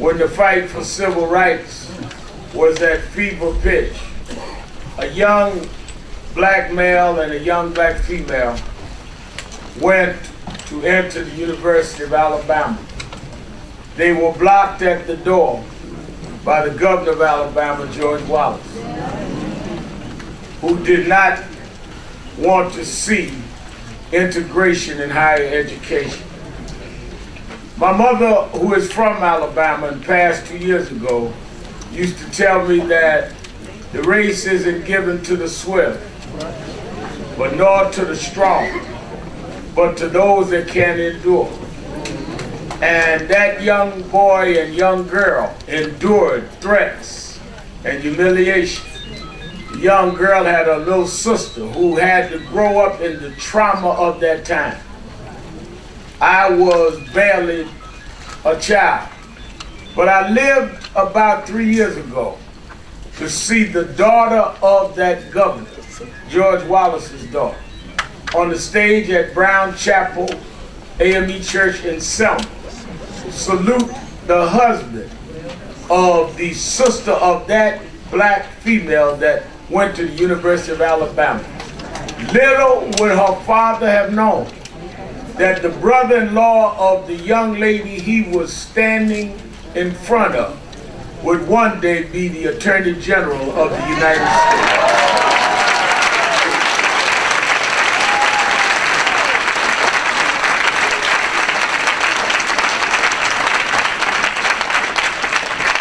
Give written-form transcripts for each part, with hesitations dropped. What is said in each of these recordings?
when the fight for civil rights was at fever pitch. A young black male and a young black female went to enter the University of Alabama. They were blocked at the door by the governor of Alabama, George Wallace, who did not want to see integration in higher education. My mother, who is from Alabama and passed 2 years ago, used to tell me that the race isn't given to the swift, but nor to the strong, but to those that can endure. And that young boy and young girl endured threats and humiliation. The young girl had a little sister who had to grow up in the trauma of that time. I was barely a child, but I lived about 3 years ago to see the daughter of that governor, George Wallace's daughter, on the stage at Brown Chapel AME Church in Selma, salute the husband of the sister of that black female that went to the University of Alabama. Little would her father have known that the brother-in-law of the young lady he was standing in front of would one day be the Attorney General of the United States.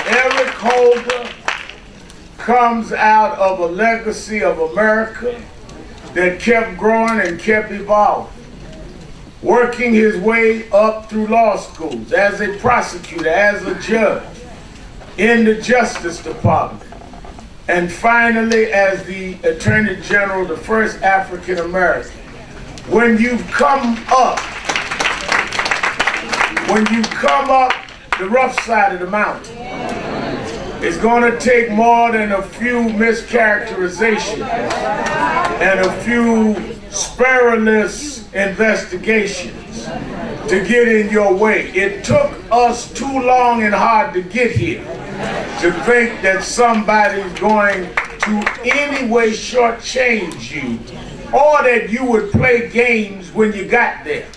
Eric Holder comes out of a legacy of America that kept growing and kept evolving, working his way up through law schools as a prosecutor, as a judge, in the Justice Department, and finally as the Attorney General, the first African American. When you come up the rough side of the mountain, it's going to take more than a few mischaracterizations and a few spurious investigations to get in your way. It took us too long and hard to get here to think that somebody's going to any way shortchange you, or that you would play games when you got there.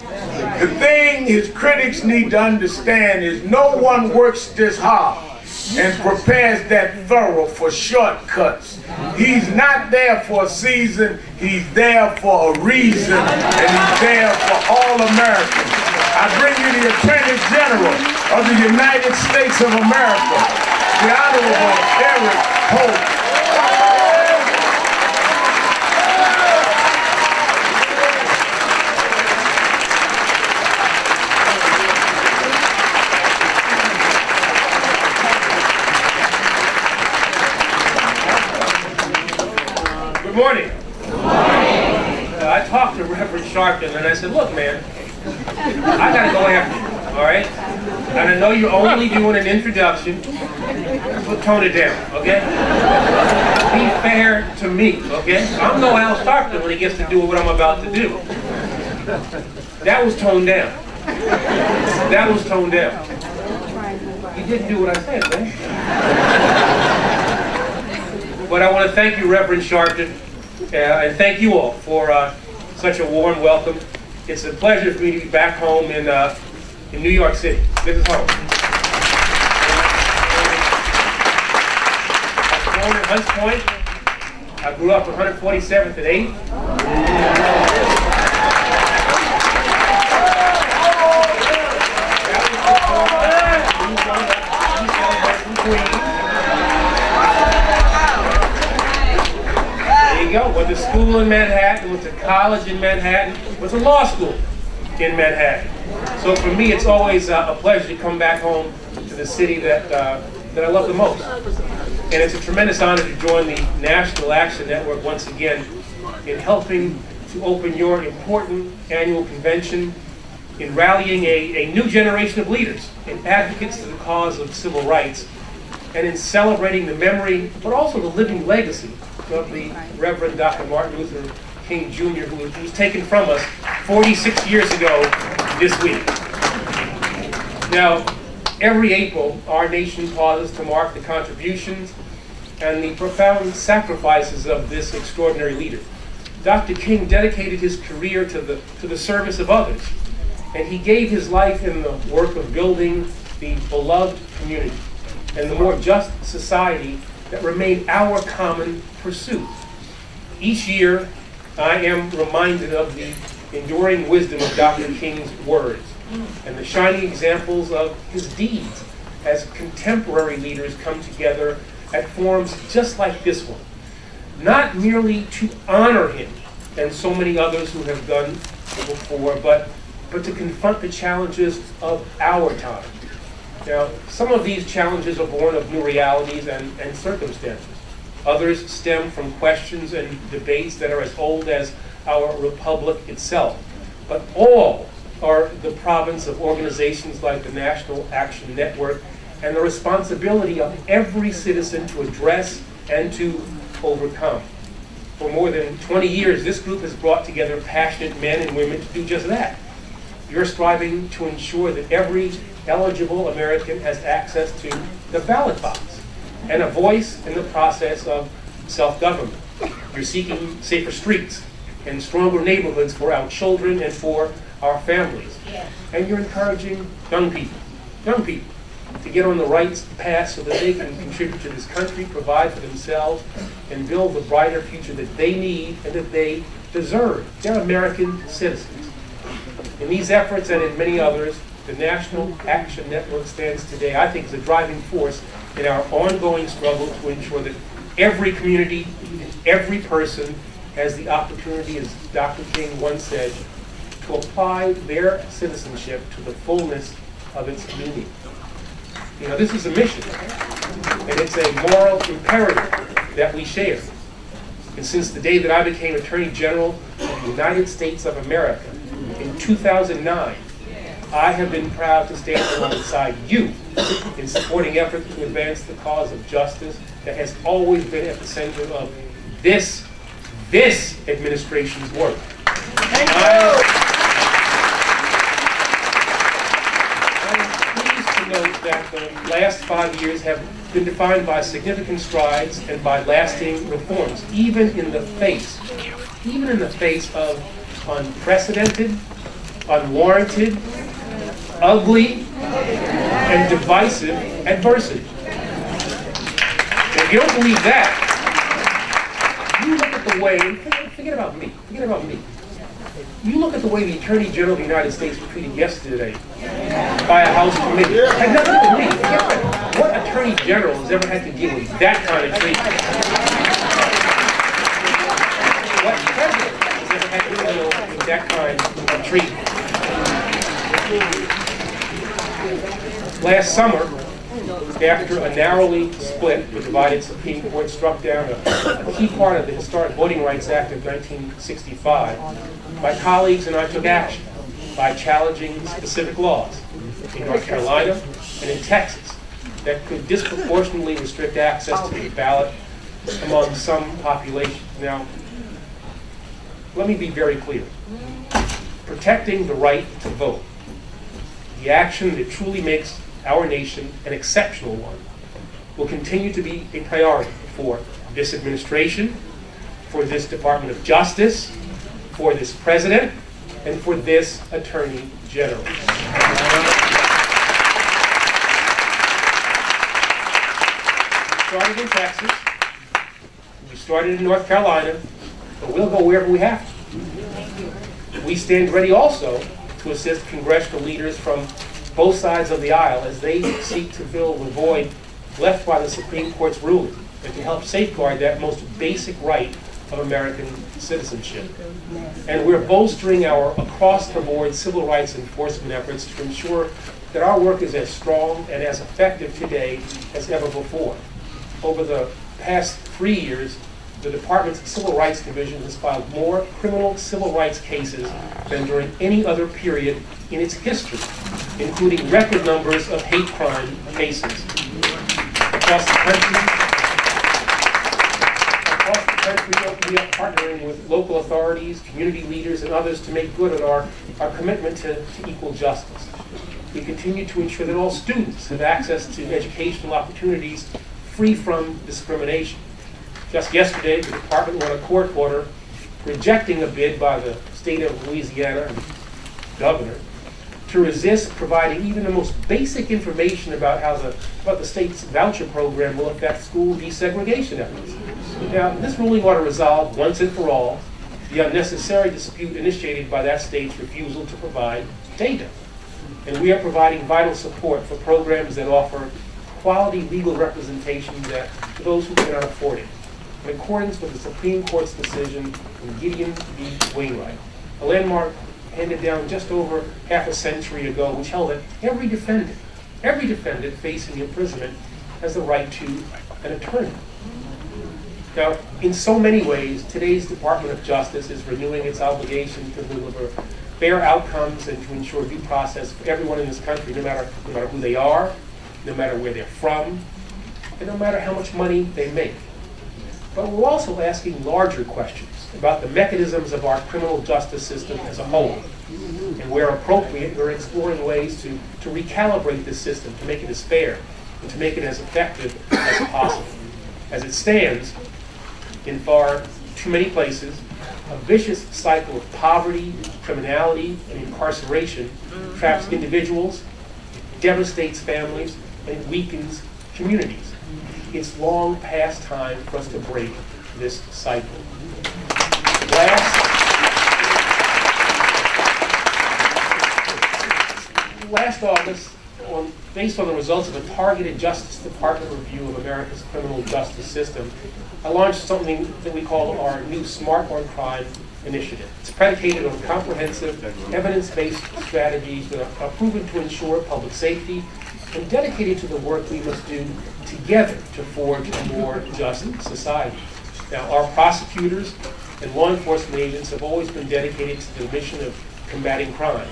The thing his critics need to understand is no one works this hard and prepares that thorough for shortcuts. He's not there for a season, he's there for a reason, and he's there for all Americans. I bring you the Attorney General of the United States of America, the Honorable Eric Holder. Good morning. Good morning. I talked to Reverend Sharpton and I said, look, man, I got to go after you, all right? And I know you're only doing an introduction, so tone it down, okay? Be fair to me, okay? I'm no Al Sharpton when he gets to do what I'm about to do. That was toned down. That was toned down. You didn't do what I said, man. But I want to thank you, Reverend Sharpton, and thank you all for such a warm welcome. It's a pleasure for me to be back home in New York City. This is home. I was born in Hunts Point. I grew up at 147th and 8th. Went to school in Manhattan, went to college in Manhattan, went to law school in Manhattan. So for me, it's always a pleasure to come back home to the city that I love the most. And it's a tremendous honor to join the National Action Network once again in helping to open your important annual convention, in rallying a new generation of leaders and advocates to the cause of civil rights, and in celebrating the memory, but also the living legacy of the Reverend Dr. Martin Luther King Jr., who was taken from us 46 years ago this week. Now, Every April, our nation pauses to mark the contributions and the profound sacrifices of this extraordinary leader. Dr. King dedicated his career to the service of others, and he gave his life in the work of building the beloved community and the more just society that remained our common pursuit. Each year, I am reminded of the enduring wisdom of Dr. King's words and the shining examples of his deeds as contemporary leaders come together at forums just like this one, not merely to honor him and so many others who have done before, but to confront the challenges of our time. Now, some of these challenges are born of new realities and circumstances. Others stem from questions and debates that are as old as our republic itself. But all are the province of organizations like the National Action Network and the responsibility of every citizen to address and to overcome. For more than 20 years, this group has brought together passionate men and women to do just that. You're striving to ensure that every eligible American has access to the ballot box and a voice in the process of self-government. You're seeking safer streets and stronger neighborhoods for our children and for our families. And you're encouraging young people to get on the right path so that they can contribute to this country, provide for themselves, and build the brighter future that they need and that they deserve. They're American citizens. In these efforts and in many others, the National Action Network stands today, I think, as a driving force in our ongoing struggle to ensure that every community, every person has the opportunity, as Dr. King once said, to apply their citizenship to the fullness of its meaning. You know, this is a mission, and it's a moral imperative that we share. And since the day that I became Attorney General of the United States of America in 2009, I have been proud to stand alongside you in supporting efforts to advance the cause of justice that has always been at the center of this administration's work. Thank you. I'm pleased to note that the last 5 years have been defined by significant strides and by lasting reforms, even in the face of unprecedented, unwarranted, ugly, and divisive adversity. If you don't believe that, you look at the way, forget about me. You look at the way the Attorney General of the United States was treated yesterday by a House committee. It had nothing to do with me. Forget that. What Attorney General has ever had to deal with that kind of treatment? What president has ever had to deal with that kind of treatment? Last summer, after a narrowly split but divided Supreme Court struck down a key part of the historic Voting Rights Act of 1965, my colleagues and I took action by challenging specific laws in North Carolina and in Texas that could disproportionately restrict access to the ballot among some populations. Now, let me be very clear. Protecting the right to vote, the action that truly makes our nation an exceptional one, will continue to be a priority for this administration, for this Department of Justice, for this President, and for this Attorney General. We started in Texas, we started in North Carolina, but we'll go wherever we have to. We stand ready also to assist congressional leaders from both sides of the aisle as they seek to fill the void left by the Supreme Court's ruling and to help safeguard that most basic right of American citizenship. And we're bolstering our across-the-board civil rights enforcement efforts to ensure that our work is as strong and as effective today as ever before. Over the past 3 years, the Department's Civil Rights Division has filed more criminal civil rights cases than during any other period in its history, including record numbers of hate crime cases. Across the country, we are partnering with local authorities, community leaders, and others to make good on our commitment to equal justice. we continue to ensure that all students have access to educational opportunities free from discrimination. Just yesterday, the department won a court order rejecting a bid by the state of Louisiana and the governor to resist providing even the most basic information about how the state's voucher program will affect school desegregation efforts. Now, this ruling ought to resolve once and for all the unnecessary dispute initiated by that state's refusal to provide data. And we are providing vital support for programs that offer quality legal representation to those who cannot afford it, in accordance with the Supreme Court's decision in Gideon v. Wainwright, a landmark handed down just over half a century ago, which held that every defendant facing imprisonment has the right to an attorney. Now, in so many ways, today's Department of Justice is renewing its obligation to deliver fair outcomes and to ensure due process for everyone in this country, no matter who they are, no matter where they're from, and no matter how much money they make. But we're also asking larger questions about the mechanisms of our criminal justice system as a whole. And where appropriate, we're exploring ways to recalibrate this system, to make it as fair, and to make it as effective as possible. As it stands, in far too many places, a vicious cycle of poverty, criminality, and incarceration traps individuals, devastates families, and weakens communities. It's long past time for us to break this cycle. Last August, based on the results of a targeted Justice Department review of America's criminal justice system, I launched something that we call our new Smart on Crime initiative. It's predicated on comprehensive, evidence-based strategies that are proven to ensure public safety and dedicated to the work we must do together to forge a more just society. Now, our prosecutors and law enforcement agents have always been dedicated to the mission of combating crime.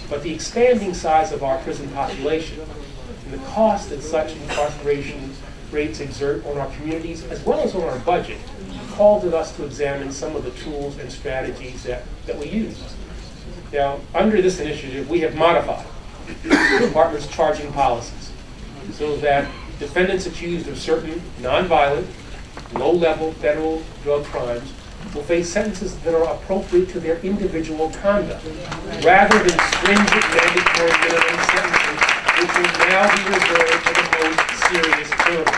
But the expanding size of our prison population and the cost that such incarceration rates exert on our communities as well as on our budget called on us to examine some of the tools and strategies that we use. Now, under this initiative, we have modified the department's charging policies so that defendants accused of certain nonviolent, low-level federal drug crimes will face sentences that are appropriate to their individual conduct, rather than stringent mandatory minimum sentences, which will now be reserved for the most serious criminals.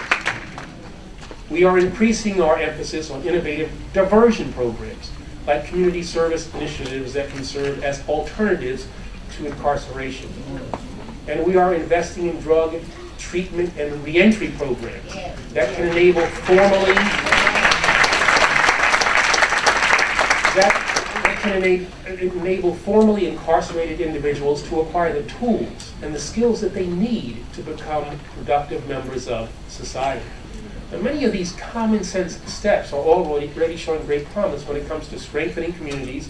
We are increasing our emphasis on innovative diversion programs, like community service initiatives that can serve as alternatives to incarceration. And we are investing in drug treatment and reentry programs that can enable formally incarcerated individuals to acquire the tools and the skills that they need to become productive members of society. And many of these common sense steps are already showing great promise when it comes to strengthening communities,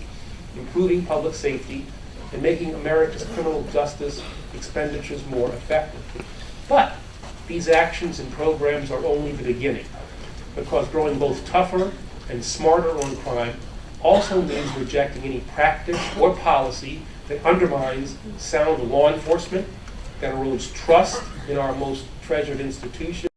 improving public safety, and making America's criminal justice expenditures more effective. But these actions and programs are only the beginning, because growing both tougher and smarter on crime also means rejecting any practice or policy that undermines sound law enforcement, that erodes trust in our most treasured institutions.